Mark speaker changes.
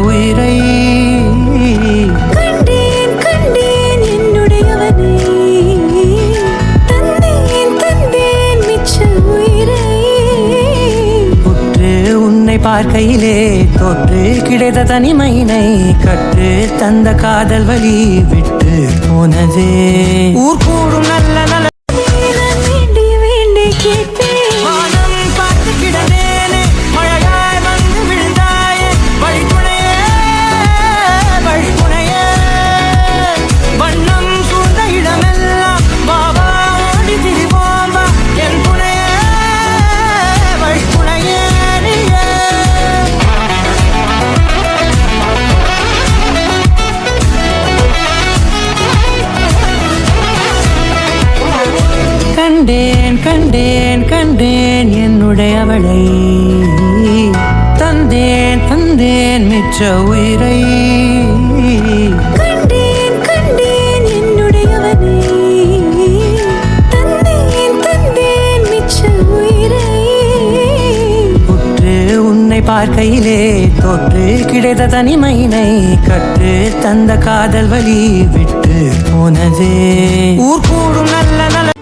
Speaker 1: உயிரை
Speaker 2: கண்டேன் கண்டேன் என்னுடையவனை தந்தேன் தந்தேன் மிச்ச உயிரை
Speaker 1: உற்று உன்னை பார்க்கையிலே தொற்று கிடைத்த தனிமையினை கற்று தந்த காதல் வழி விட்டு போனதே ஊர் கூடும் நல்ல நல்ல
Speaker 2: நான் வேண்டி வேண்டி கேட்பேன்
Speaker 1: கண்டேன் கண்டேன் கண்டேன் என்னுடையவளை தந்தேன் தந்தேன் மிச்ச உயிரை
Speaker 2: கண்டேன் கண்டேன் என்னுடையவனை தந்தேன் தந்தேன் மிச்ச உயிரை
Speaker 1: உற்று உன்னை பார்க்கையிலே தொற்று கிடைத்த தனிமையினை கற்று தந்த காதல் வழி விட்டு போனதே ஊர் கூடும் நல்ல நல்ல